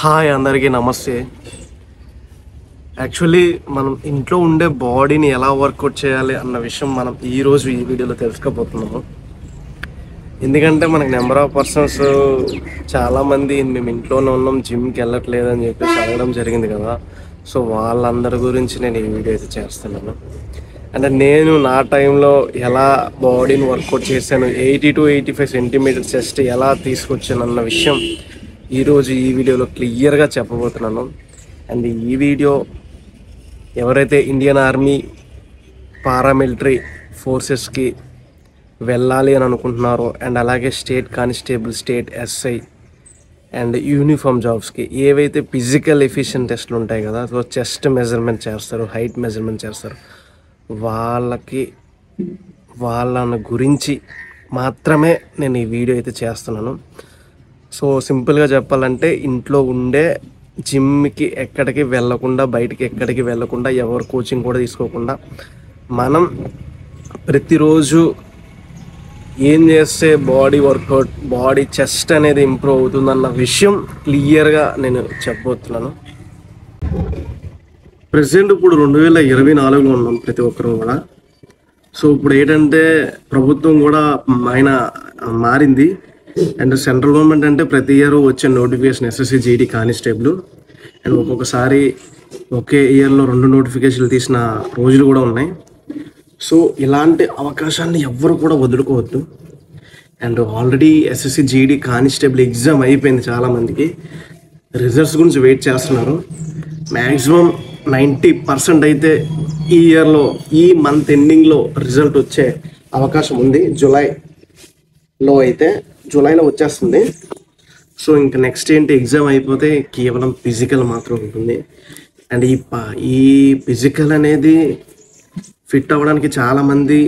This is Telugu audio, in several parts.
హాయ్ అందరికీ నమస్తే. యాక్చువల్లీ మనం ఇంట్లో ఉండే బాడీని ఎలా వర్కౌట్ చేయాలి అన్న విషయం మనం ఈరోజు ఈ వీడియోలో తెలుసుకోబోతున్నాము. ఎందుకంటే మనకు నెంబర్ ఆఫ్ పర్సన్స్ చాలామంది మేము ఇంట్లోనే ఉన్నాం, జిమ్కి వెళ్ళట్లేదు అని చెప్పేసి అడగడం జరిగింది కదా. సో వాళ్ళందరి గురించి నేను ఈ వీడియో అయితే చేస్తున్నాను. అంటే నేను నా టైంలో ఎలా బాడీని వర్కౌట్ చేశాను, 80 to 85 సెంటీమీటర్స్ చెస్ట్ ఎలా తీసుకొచ్చాను అన్న విషయం ఈరోజు ఈ వీడియోలో క్లియర్గా చెప్పబోతున్నాను. అండ్ ఈ వీడియో ఎవరైతే ఇండియన్ ఆర్మీ పారామిలిటరీ ఫోర్సెస్కి వెళ్ళాలి అని అనుకుంటున్నారో, అండ్ అలాగే state constable, state SI and uniform జాబ్స్కి ఏవైతే ఫిజికల్ ఎఫిషియెంట్ టెస్ట్లు ఉంటాయి కదా, సో చెస్ట్ మెజర్మెంట్ చేస్తారు, హైట్ మెజర్మెంట్ చేస్తారు, వాళ్ళ గురించి మాత్రమే నేను ఈ వీడియో అయితే చేస్తున్నాను. సో సింపుల్గా చెప్పాలంటే ఇంట్లో ఉండే జిమ్కి ఎక్కడికి వెళ్ళకుండా, బయటికి ఎక్కడికి వెళ్ళకుండా, ఎవరు కోచింగ్ కూడా తీసుకోకుండా మనం ప్రతిరోజు ఏం చేస్తే బాడీ వర్కౌట్, బాడీ చెస్ట్ అనేది ఇంప్రూవ్ అవుతుందన్న విషయం క్లియర్గా నేను చెప్పబోతున్నాను. ప్రెసెంట్ ఇప్పుడు 2024లో ఉన్నాం ప్రతి ఒక్కరు కూడా. సో ఇప్పుడు ఏంటంటే ప్రభుత్వం కూడా మారింది. అండ్ సెంట్రల్ గవర్నమెంట్ అంటే ప్రతి ఇయర్ వచ్చే notification SSC GD constable, and ఒక్కొక్కసారి ఒకే ఇయర్లో 2 నోటిఫికేషన్లు తీసిన రోజులు కూడా ఉన్నాయి. సో ఇలాంటి అవకాశాన్ని ఎవ్వరు కూడా వదులుకోవద్దు. And already SSC GD constable exam అయిపోయింది, చాలామందికి రిజల్ట్స్ గురించి వెయిట్ చేస్తున్నారు. మ్యాక్సిమం 90% అయితే ఈ ఇయర్లో, ఈ మంత్ ఎండింగ్లో రిజల్ట్ వచ్చే అవకాశం ఉంది. జూలైలో వచ్చేస్తుంది. సో ఇంకా నెక్స్ట్ ఏంటి, ఎగ్జామ్ అయిపోతే కేవలం ఫిజికల్ మాత్రం ఉంటుంది. అండ్ ఈ ఫిజికల్ అనేది ఫిట్ అవ్వడానికి చాలామంది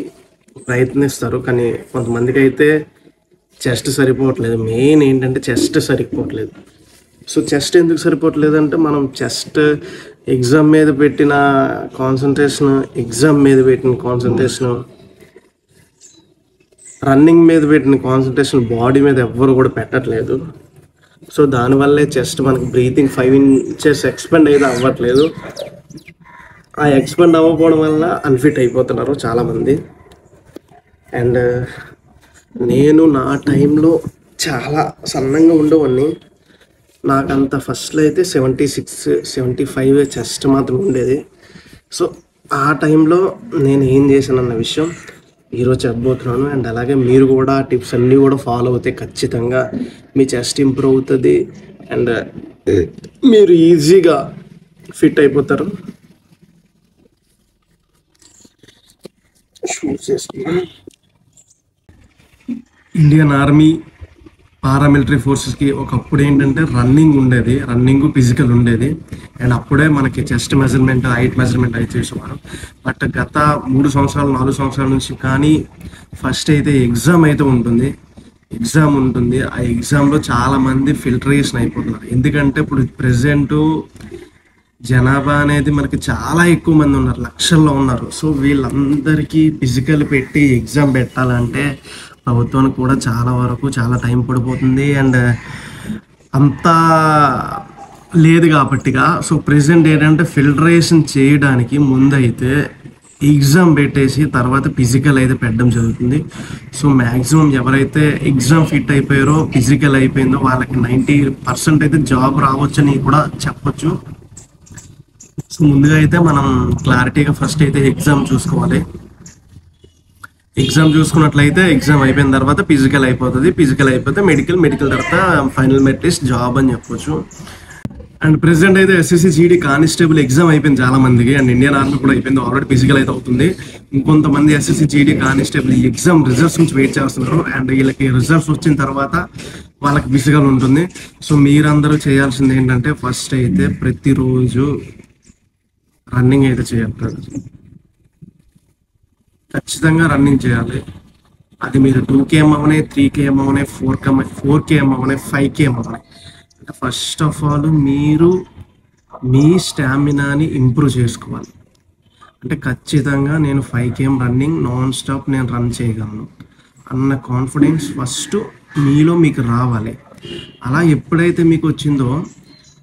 ప్రయత్నిస్తారు, కానీ కొంతమందికి అయితే చెస్ట్ సరిపోవట్లేదు. మెయిన్ ఏంటంటే చెస్ట్ సరిపోవట్లేదు. సో చెస్ట్ ఎందుకు సరిపోవట్లేదు అంటే, మనం చెస్ట్ ఎగ్జామ్ మీద పెట్టిన కాన్సన్ట్రేషన్, రన్నింగ్ మీద పెట్టిన కాన్సన్ట్రేషన్ బాడీ మీద ఎవ్వరు కూడా పెట్టట్లేదు. సో దానివల్లే చెస్ట్ మనకి బ్రీతింగ్ 5 inches ఎక్స్పెండ్ అయితే అవ్వట్లేదు. ఆ ఎక్స్పెండ్ అవ్వకపోవడం వల్ల అన్ఫిట్ అయిపోతున్నారు చాలామంది. అండ్ నేను నా టైంలో చాలా సన్నంగా ఉండేవాడిని. నాకంత ఫస్ట్లో అయితే 76-75 చెస్ట్ మాత్రం ఉండేది. సో ఆ టైంలో నేను ఏం చేశానన్న విషయం ఈరోజు చెప్పబోతున్నాను. అండ్ అలాగే మీరు కూడా ఆ టిప్స్ అన్నీ కూడా ఫాలో అవుతే ఖచ్చితంగా మీ చెస్ట్ ఇంప్రూవ్ అవుతుంది అండ్ మీరు ఈజీగా ఫిట్ అయిపోతారు. ఇండియన్ ఆర్మీ పారామిలిటరీ ఫోర్సెస్కి ఒకప్పుడు ఏంటంటే రన్నింగ్ ఫిజికల్ ఉండేది. అండ్ అప్పుడే మనకి చెస్ట్ మెజర్మెంట్, హైట్ మెజర్మెంట్ అయితే చేసేవారు. బట్ గత 3 సంవత్సరాలు 4 సంవత్సరాల నుంచి కానీ ఫస్ట్ అయితే ఎగ్జామ్ ఉంటుంది. ఆ ఎగ్జామ్లో చాలామంది ఫిల్టరేషన్ అయిపోతున్నారు. ఎందుకంటే ఇప్పుడు ప్రెసెంట్ జనాభా అనేది మనకి చాలా ఎక్కువ మంది ఉన్నారు, లక్షల్లో ఉన్నారు. సో వీళ్ళందరికీ ఫిజికల్ పెట్టి ఎగ్జామ్ పెట్టాలంటే ప్రభుత్వానికి కూడా చాలా టైం పడిపోతుంది. అండ్ అంతా లేదు కాబట్టిగా సో ప్రెసెంట్ ఏంటంటే ఫిల్టరేషన్ చేయడానికి ముందైతే ఎగ్జామ్ పెట్టేసి తర్వాత ఫిజికల్ అయితే పెట్టడం జరుగుతుంది. సో మ్యాక్సిమం ఎవరైతే ఎగ్జామ్ ఫిట్ అయిపోయారో, ఫిజికల్ అయిపోయిందో వాళ్ళకి 90% అయితే జాబ్ రావచ్చని కూడా చెప్పొచ్చు. సో ముందుగా అయితే మనం క్లారిటీగా ఫస్ట్ అయితే ఎగ్జామ్ చూసుకోవాలి. ఎగ్జామ్ చూసుకున్నట్లయితే ఎగ్జామ్ అయిపోయిన తర్వాత ఫిజికల్ అయిపోతుంది. ఫిజికల్ అయిపోతే మెడికల్ తర్వాత ఫైనల్ మెరిట్ లిస్ట్ జాబ్ అని చెప్పొచ్చు. అండ్ ప్రెసెంట్ అయితే ఎస్ఎస్సి జీడీ కానిస్టేబుల్ ఎగ్జామ్ అయిపోయింది చాలా మందికి. అండ్ ఇండియన్ ఆర్మీ కూడా అయిపోయింది, ఆల్రెడీ ఫిజికల్ అయితే అవుతుంది. ఇంకొంతమంది SSC GD constable exam results నుంచి వెయిట్ చేస్తున్నారు. అండ్ వీళ్ళకి రిజల్ట్స్ వచ్చిన తర్వాత వాళ్ళకి ఫిజికల్ ఉంటుంది. సో మీరందరూ చేయాల్సింది ఏంటంటే ఫస్ట్ అయితే ప్రతిరోజు రన్నింగ్ అయితే చేయాలి. ఖచ్చితంగా రన్నింగ్ చేయాలి. అది మీరు 2 km అవనే, 3 km అవనే, 4 km అవనే, 5 km అవనే. అంటే ఫస్ట్ ఆఫ్ ఆల్ మీరు మీ స్టామినాని ఇంప్రూవ్ చేసుకోవాలి. అంటే ఖచ్చితంగా నేను 5 km రన్నింగ్ నాన్ స్టాప్ నేను రన్ చేయగలను అన్న కాన్ఫిడెన్స్ ఫస్ట్ మీలో మీకు రావాలి. అలా ఎప్పుడైతే మీకు వచ్చిందో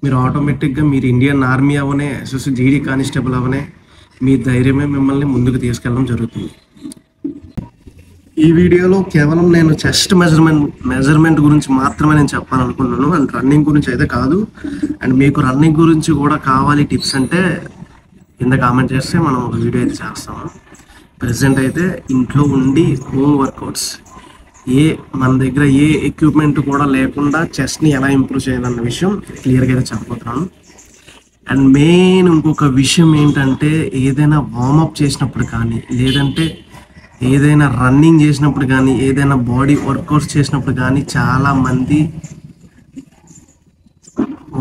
మీరు ఆటోమేటిక్గా మీరు ఇండియన్ ఆర్మీ అవనే ఎస్ఎస్సి జీడీ కానిస్టేబుల్ అవనే మీ ధైర్యమే మిమ్మల్ని ముందుకు తీసుకెళ్ళడం జరుగుతుంది. ఈ వీడియోలో కేవలం నేను చెస్ట్ మెజర్మెంట్ గురించి మాత్రమే నేను చెప్పాలనుకున్నాను, అండ్ రన్నింగ్ గురించి అయితే కాదు. అండ్ మీకు రన్నింగ్ గురించి కూడా కావాలి టిప్స్ అంటే కింద కామెంట్ చేస్తే మనం ఒక వీడియో అయితే చేస్తాము. ప్రెసెంట్ అయితే ఇంట్లో ఉండి హోమ్ వర్కౌట్స్ మన దగ్గర ఏ ఎక్విప్మెంట్ కూడా లేకుండా చెస్ట్ని ఎలా ఇంప్రూవ్ చేయాలన్న విషయం క్లియర్గా అయితే చెప్పబోతున్నాను. అండ్ మెయిన్ ఇంకొక విషయం ఏంటంటే, ఏదైనా వార్మప్ చేసినప్పుడు కానీ, లేదంటే ఏదైనా రన్నింగ్ చేసినప్పుడు కానీ, ఏదైనా బాడీ వర్కౌట్స్ చేసినప్పుడు కానీ చాలామంది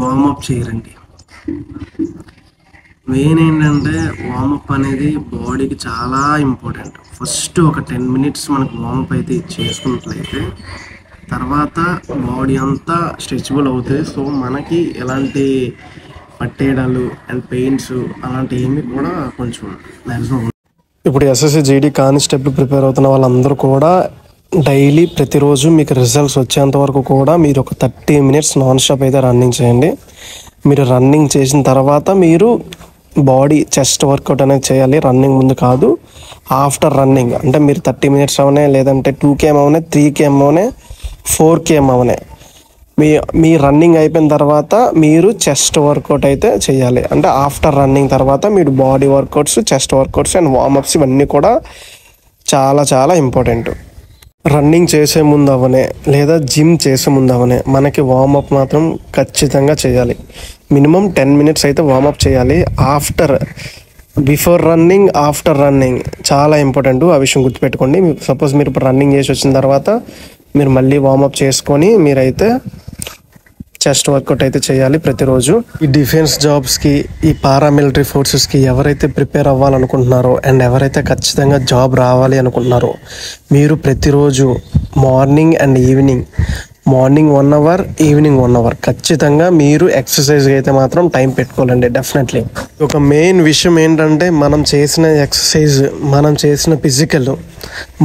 వార్మప్ చేయరండి. మెయిన్ ఏంటంటే వార్మప్ అనేది బాడీకి చాలా ఇంపార్టెంట్. ఫస్ట్ ఒక 10 మినిట్స్ మనకు వార్మప్ అయితే చేసుకున్నట్లయితే తర్వాత బాడీ అంతా స్ట్రెచబుల్ అవుతుంది. సో మనకి ఎలాంటి పట్టేయడాలు అండ్ పెయిన్స్ అలాంటి ఏమి కూడా కొంచెం మ్యాక్సిమం. ఇప్పుడు ఎస్ఎస్సి జీడీ కానిస్టేబుల్ ప్రిపేర్ అవుతున్న వాళ్ళందరూ కూడా డైలీ ప్రతిరోజు మీకు రిజల్ట్స్ వచ్చేంత వరకు కూడా మీరు ఒక 30 మినిట్స్ నాన్ స్టాప్ అయితే రన్నింగ్ చేయండి. మీరు రన్నింగ్ చేసిన తర్వాత మీరు బాడీ చెస్ట్ వర్కౌట్ అనేది చేయాలి. రన్నింగ్ ముందు కాదు, ఆఫ్టర్ రన్నింగ్. అంటే మీరు 30 మినిట్స్ అవనే, లేదంటే 2 km అవనే, 3 km అవనే, 4 km అవనే, మీ రన్నింగ్ అయిపోయిన తర్వాత మీరు చెస్ట్ వర్కౌట్ అయితే చేయాలి. అంటే ఆఫ్టర్ రన్నింగ్ తర్వాత మీరు body workouts, chest workouts and warm-ups ఇవన్నీ కూడా చాలా చాలా ఇంపార్టెంట్. రన్నింగ్ చేసే ముందు అవనే లేదా జిమ్ చేసే ముందు అవనే మనకి వార్మప్ మాత్రం ఖచ్చితంగా చేయాలి. మినిమం 10 మినిట్స్ అయితే వార్మప్ చేయాలి. బిఫోర్ రన్నింగ్, ఆఫ్టర్ రన్నింగ్ చాలా ఇంపార్టెంట్. ఆ విషయం గుర్తుపెట్టుకోండి. సపోజ్ మీరు ఇప్పుడు రన్నింగ్ చేసి వచ్చిన తర్వాత మీరు మళ్ళీ వార్మప్ చేసుకొని మీరైతే చెస్ట్ వర్కౌట్ అయితే చేయాలి ప్రతిరోజు. ఈ డిఫెన్స్ జాబ్స్కి, ఈ పారామిలిటరీ ఫోర్సెస్కి ఎవరైతే ప్రిపేర్ అవ్వాలనుకుంటున్నారో అండ్ ఎవరైతే ఖచ్చితంగా జాబ్ రావాలి అనుకుంటున్నారో మీరు ప్రతిరోజు morning and morning 1 hour, evening 1 hour ఖచ్చితంగా మీరు ఎక్సర్సైజ్ అయితే మాత్రం టైం పెట్టుకోవాలండి డెఫినెట్లీ. ఒక మెయిన్ విషయం ఏంటంటే, మనం చేసిన ఎక్సర్సైజ్, మనం చేసిన ఫిజికల్,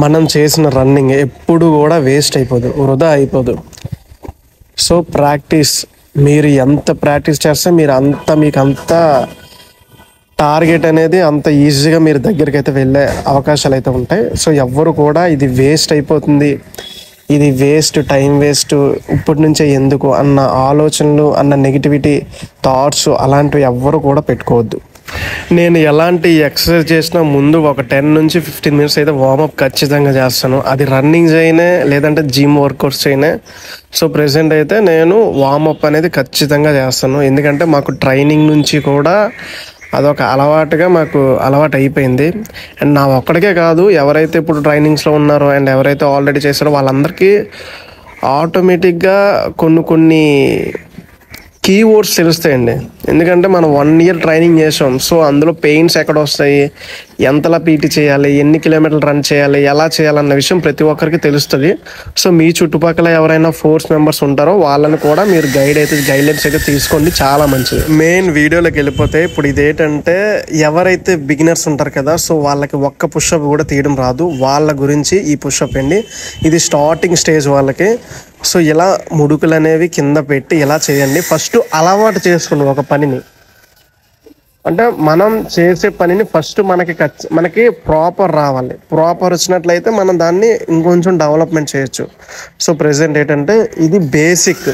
మనం చేసిన రన్నింగ్ ఎప్పుడు కూడా వేస్ట్ అయిపోదు, వృధా అయిపోదు. సో ప్రాక్టీస్, మీరు ఎంత ప్రాక్టీస్ చేస్తే మీకు అంత టార్గెట్ అనేది అంత ఈజీగా మీరు దగ్గరికి అయితే వెళ్ళే అవకాశాలు అయితే ఉంటాయి. సో ఎవ్వరు కూడా ఇది వేస్ట్ అయిపోతుంది, ఇది వేస్ట్, టైం వేస్ట్, ఇప్పటి నుంచే ఎందుకు అన్న ఆలోచనలు, అన్న నెగిటివిటీ థాట్స్ అలాంటివి ఎవ్వరు కూడా పెట్టుకోవద్దు. నేను ఎలాంటి ఎక్సర్సైజ్ చేసినా ముందు ఒక 10 నుంచి 15 మినిట్స్ అయితే వార్మప్ ఖచ్చితంగా చేస్తాను. అది రన్నింగ్ చేయనే, లేదంటే జిమ్ వర్కౌట్స్ చేయనే. సో ప్రెసెంట్ అయితే నేను వార్మప్ అనేది ఖచ్చితంగా చేస్తాను. ఎందుకంటే మాకు ట్రైనింగ్ నుంచి కూడా అదొక అలవాటుగా మాకు అలవాటు అయిపోయింది. అండ్ నా ఒక్కడికే కాదు, ఎవరైతే ఇప్పుడు ట్రైనింగ్స్లో ఉన్నారో అండ్ ఎవరైతే ఆల్రెడీ చేస్తారో వాళ్ళందరికీ ఆటోమేటిక్గా కొన్ని కీవర్డ్స్ తెలుస్తాయండి. ఎందుకంటే మనం 1 ఇయర్ ట్రైనింగ్ చేసాం. సో అందులో పెయిన్స్ ఎక్కడ వస్తాయి, ఎంతలా పీటీ చేయాలి, ఎన్ని కిలోమీటర్లు రన్ చేయాలి, ఎలా చేయాలన్న విషయం ప్రతి ఒక్కరికి తెలుస్తుంది. సో మీ చుట్టుపక్కల ఎవరైనా ఫోర్స్ మెంబర్స్ ఉంటారో వాళ్ళని కూడా మీరు గైడ్లైన్స్ అయితే తీసుకోండి, చాలా మంచిది. మెయిన్ వీడియోలోకి వెళ్ళిపోతే, ఇప్పుడు ఇదేంటంటే ఎవరైతే బిగినర్స్ ఉంటారు కదా, సో వాళ్ళకి ఒక్క పుషప్ కూడా తీయడం రాదు, వాళ్ళ గురించి ఈ పుషప్ అండి. ఇది స్టార్టింగ్ స్టేజ్ వాళ్ళకి. సో ఇలా ముడుకులు అనేవి కింద పెట్టి ఇలా చేయండి. ఫస్ట్ అలవాటు చేసుకోండి ఒక పనిని. అంటే మనం చేసే పనిని ఫస్ట్ మనకి ప్రాపర్ రావాలి. ప్రాపర్ వచ్చినట్లయితే మనం దాన్ని ఇంకొంచెం డెవలప్మెంట్ చేయొచ్చు. సో ప్రెసెంట్ ఏంటంటే ఇది బేసిక్.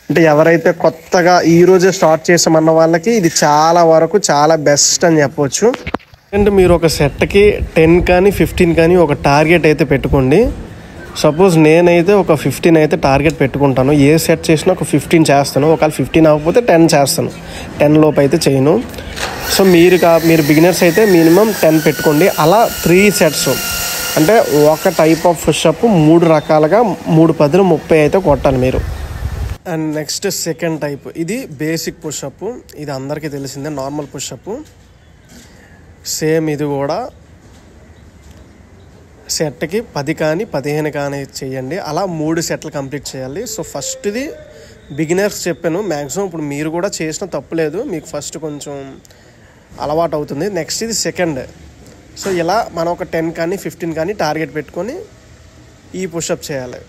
అంటే ఎవరైతే కొత్తగా ఈరోజే స్టార్ట్ చేసామన్న వాళ్ళకి ఇది చాలా బెస్ట్ అని చెప్పవచ్చు. అంటే మీరు ఒక సెట్కి 10 కానీ 15 కానీ ఒక టార్గెట్ అయితే పెట్టుకోండి. సపోజ్ నేనైతే ఒక 15 అయితే టార్గెట్ పెట్టుకుంటాను. ఏ సెట్ చేసినా ఒక 15 చేస్తాను. ఒకవేళ 15 అవ్వకపోతే 10 చేస్తాను. 10 లోపు అయితే చేయను. సో మీరు బిగినర్స్ అయితే మినిమం 10 పెట్టుకోండి. అలా 3 సెట్స్, అంటే ఒక టైప్ ఆఫ్ పుషప్ 3 రకాలుగా 3 10 30 అయితే కొట్టాలి మీరు. అండ్ నెక్స్ట్ సెకండ్ టైప్, ఇది బేసిక్ పుషప్. ఇది అందరికీ తెలిసిందే, నార్మల్ పుషప్. సేమ్ ఇది కూడా సెట్కి 10 కానీ 15 కానీ చేయండి. అలా 3 సెట్లు కంప్లీట్ చేయాలి. సో ఫస్ట్ది బిగినర్స్ చెప్పాను. మ్యాక్సిమం ఇప్పుడు మీరు కూడా చేసిన తప్పులేదు, మీకు ఫస్ట్ కొంచెం అలవాటు అవుతుంది. నెక్స్ట్ ఇది సెకండ్. సో ఇలా మనం ఒక 10 కానీ 15 కానీ టార్గెట్ పెట్టుకొని ఈ పుషప్ చేయాలి.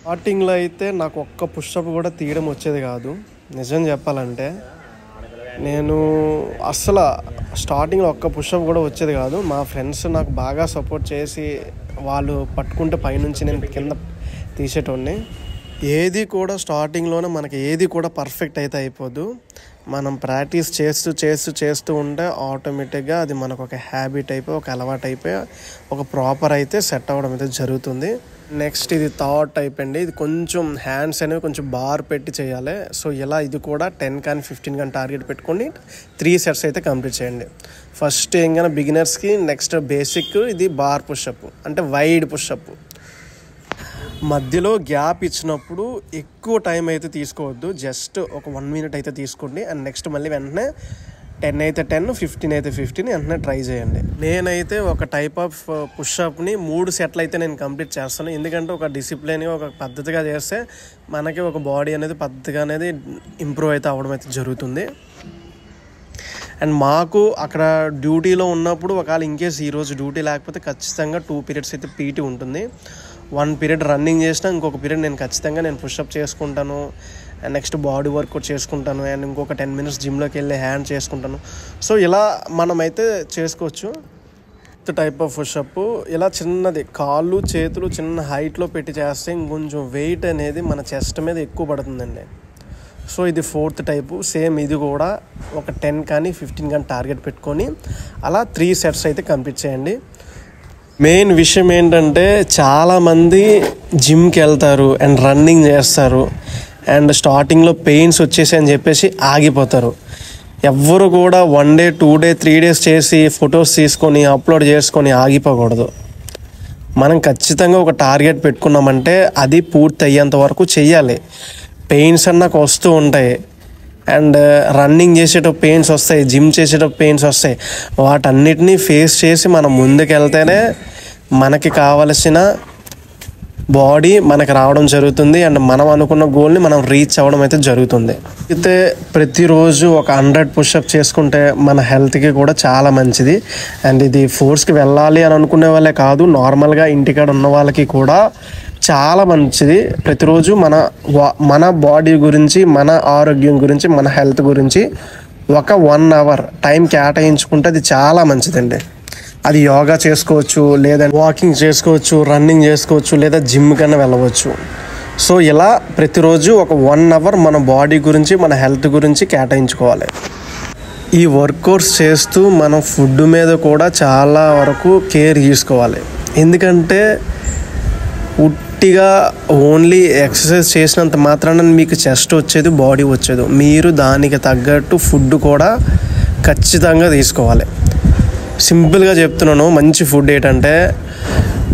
స్టార్టింగ్లో అయితే నాకు ఒక్క పుషప్ కూడా తీయడం వచ్చేది కాదు. నిజం చెప్పాలంటే నేను అస్సలు స్టార్టింగ్లో ఒక్క పుషప్ కూడా వచ్చేది కాదు. మా ఫ్రెండ్స్ నాకు బాగా సపోర్ట్ చేసి వాళ్ళు పట్టుకుంటే పైనుంచి నేను కింద తీసేటోడిని. ఏది కూడా స్టార్టింగ్లోనే మనకి ఏది కూడా పర్ఫెక్ట్ అయితే అయిపోదు. మనం ప్రాక్టీస్ చేస్తూ ఉంటే ఆటోమేటిక్గా అది మనకు ఒక హ్యాబిట్ అయిపోయి, ఒక అలవాటు అయిపోయి, ఒక ప్రాపర్ అయితే సెట్ అవ్వడం అయితే జరుగుతుంది. నెక్స్ట్ ఇది థర్డ్ టైప్ అండి. ఇది కొంచెం హ్యాండ్స్ అనేవి కొంచెం బార్ పెట్టి చేయాలి. సో ఇలా ఇది కూడా 10 కానీ 15 కానీ టార్గెట్ పెట్టుకొని 3 సెట్స్ అయితే కంప్లీట్ చేయండి. ఫస్ట్ ఏంగా బిగినర్స్కి నెక్స్ట్ బేసిక్ ఇది బార్ పుషప్ అంటే వైడ్ పుషప్. మధ్యలో గ్యాప్ ఇచ్చినప్పుడు ఎక్కువ టైం అయితే తీసుకోవద్దు, జస్ట్ ఒక 1 minute అయితే తీసుకోండి. అండ్ నెక్స్ట్ మళ్ళీ వెంటనే 10 అయితే 10, 15 అయితే 15 వెంటనే ట్రై చేయండి. నేనైతే ఒక టైప్ ఆఫ్ పుషప్ని 3 సెట్లు అయితే నేను కంప్లీట్ చేస్తాను. ఎందుకంటే ఒక డిసిప్లిన్గా ఒక పద్ధతిగా చేస్తే మనకి ఒక బాడీ అనేది పద్ధతిగా అనేది ఇంప్రూవ్ అయితే అవ్వడం అయితే జరుగుతుంది. అండ్ మాకు అక్కడ డ్యూటీలో ఉన్నప్పుడు ఒకవేళ ఇన్కేస్ ఈరోజు డ్యూటీ లేకపోతే ఖచ్చితంగా 2 periods అయితే పీటీ ఉంటుంది. 1 period రన్నింగ్ చేసినా ఇంకొక పీరియడ్ నేను ఖచ్చితంగా పుషప్ చేసుకుంటాను. అండ్ నెక్స్ట్ బాడీ వర్కౌట్ చేసుకుంటాను. అండ్ ఇంకొక 10 minutes జిమ్లోకి వెళ్ళి హ్యాండ్ చేసుకుంటాను. సో ఇలా మనమైతే చేసుకోవచ్చు. టైప్ ఆఫ్ పుషప్ ఇలా చిన్నది, కాళ్ళు చేతులు చిన్న హైట్లో పెట్టి చేస్తే ఇంకొంచెం వెయిట్ అనేది మన చెస్ట్ మీద ఎక్కువ పడుతుందండి. సో ఇది 4th టైపు. సేమ్ ఇది కూడా ఒక 10 కానీ 15 కానీ టార్గెట్ పెట్టుకొని అలా 3 sets అయితే కంప్లీట్ చేయండి. మెయిన్ విషయం ఏంటంటే చాలామంది జిమ్కి వెళ్తారు అండ్ రన్నింగ్ చేస్తారు అండ్ స్టార్టింగ్లో పెయిన్స్ వచ్చేసి అని చెప్పేసి ఆగిపోతారు. ఎవ్వరు కూడా 1 day 2 day 3 days చేసి ఫొటోస్ తీసుకొని అప్లోడ్ చేసుకొని ఆగిపోకూడదు. మనం ఖచ్చితంగా ఒక టార్గెట్ పెట్టుకున్నామంటే అది పూర్తి అయ్యేంత వరకు చెయ్యాలి. పెయిన్స్ అన్నాక వస్తూ ఉంటాయి అండ్ రన్నింగ్ చేసేటప్పుడు పెయిన్స్ వస్తాయి, జిమ్ చేసేటప్పుడు పెయిన్స్ వస్తాయి. వాటన్నిటినీ ఫేస్ చేసి మనం ముందుకెళ్తేనే మనకి కావలసిన బాడీ మనకు రావడం జరుగుతుంది అండ్ మనం అనుకున్న గోల్ని మనం రీచ్ అవ్వడం అయితే జరుగుతుంది. అయితే ప్రతిరోజు ఒక 100 పుషప్ చేసుకుంటే మన హెల్త్కి కూడా చాలా మంచిది. అండ్ ఇది ఫోర్స్కి వెళ్ళాలి అని అనుకునే వాళ్ళే కాదు, నార్మల్గా ఇంటికాడ ఉన్న వాళ్ళకి కూడా చాలా మంచిది. ప్రతిరోజు మన బాడీ గురించి, మన ఆరోగ్యం గురించి, మన హెల్త్ గురించి ఒక 1 hour టైం కేటాయించుకుంటే అది చాలా మంచిదండి. అది యోగా చేసుకోవచ్చు, లేదా వాకింగ్ చేసుకోవచ్చు, రన్నింగ్ చేసుకోవచ్చు, లేదా జిమ్ కన్నా వెళ్ళవచ్చు. సో ఇలా ప్రతిరోజు ఒక 1 hour మన బాడీ గురించి, మన హెల్త్ గురించి కేటాయించుకోవాలి. ఈ వర్కౌట్స్ చేస్తూ మనం ఫుడ్ మీద కూడా చాలా వరకు కేర్ తీసుకోవాలి. ఎందుకంటే ఉట్టిగా ఓన్లీ ఎక్సర్సైజ్ చేసినంత మాత్రాన మీకు చెస్ట్ వచ్చేది, బాడీ వచ్చేది. మీరు దానికి తగ్గట్టు ఫుడ్ కూడా ఖచ్చితంగా తీసుకోవాలి. సింపుల్గా చెప్తున్నాను, మంచి ఫుడ్ ఏంటంటే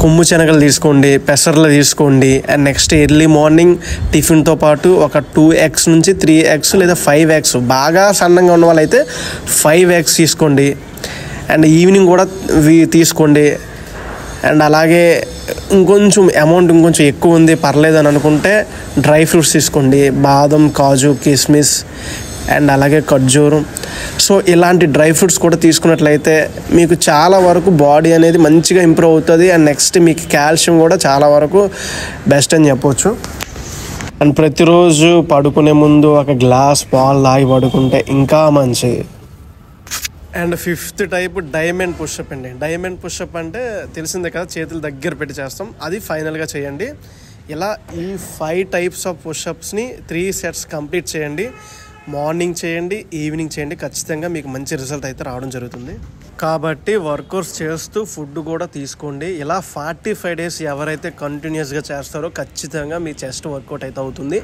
కొమ్ము శనగలు తీసుకోండి, పెసర్లు తీసుకోండి. అండ్ నెక్స్ట్ ఎర్లీ మార్నింగ్ టిఫిన్తో పాటు ఒక 2 eggs నుంచి 3 eggs లేదా 5 eggs, బాగా సన్నంగా ఉన్న వాళ్ళైతే 5 eggs తీసుకోండి. అండ్ ఈవినింగ్ కూడా తీసుకోండి. అండ్ అలాగే ఇంకొంచెం అమౌంట్ ఇంకొంచెం ఎక్కువ ఉంది పర్లేదు అని అనుకుంటే డ్రై ఫ్రూట్స్ తీసుకోండి, బాదం, కాజు, కిస్మిస్ అండ్ అలాగే ఖర్జూరం. సో ఇలాంటి డ్రై ఫ్రూట్స్ కూడా తీసుకున్నట్లయితే మీకు చాలా వరకు బాడీ అనేది మంచిగా ఇంప్రూవ్ అవుతుంది. అండ్ నెక్స్ట్ మీకు కాల్షియం కూడా చాలా వరకు బెస్ట్ అని చెప్పొచ్చు. అండ్ ప్రతిరోజు పడుకునే ముందు ఒక గ్లాస్ పాలు తాగి పడుకుంటే ఇంకా మంచిది. And 5th type diamond pushup అండి. డైమండ్ పుషప్ అంటే తెలిసిందే కదా, చేతులు దగ్గర పెట్టి చేస్తాం. అది ఫైనల్గా చేయండి. ఇలా ఈ 5 types ఆఫ్ పుషప్స్ని 3 sets కంప్లీట్ చేయండి. మార్నింగ్ చేయండి, ఈవినింగ్ చేయండి. ఖచ్చితంగా మీకు మంచి రిజల్ట్ అయితే రావడం జరుగుతుంది. కాబట్టి వర్కౌట్స్ చేస్తూ ఫుడ్ కూడా తీసుకోండి. ఇలా 45 days ఎవరైతే కంటిన్యూస్గా చేస్తారో ఖచ్చితంగా మీ చెస్ట్ వర్కౌట్ అయితే అవుతుంది.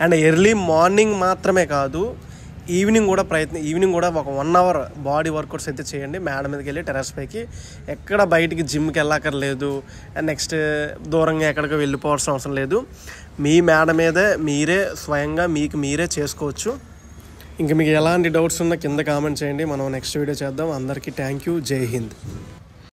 అండ్ ఎర్లీ మార్నింగ్ మాత్రమే కాదు, ఈవినింగ్ కూడా ఒక 1 hour బాడీ వర్కౌట్స్ అయితే చేయండి. మేడ మీదకి వెళ్ళి టెర్రస్ పైకి, ఎక్కడ బయటికి జిమ్కి వెళ్ళక్కర్లేదు. అండ్ నెక్స్ట్ దూరంగా ఎక్కడికి వెళ్ళిపోవాల్సిన అవసరం లేదు. మీ మేడ మీదే మీరే స్వయంగా మీకు మీరే చేసుకోవచ్చు. ఇంకా మీకు ఎలాంటి డౌట్స్ ఉన్నా కింద కామెంట్ చేయండి. మనం నెక్స్ట్ వీడియో చేద్దాం. అందరికీ థ్యాంక్ యూ. జై హింద్.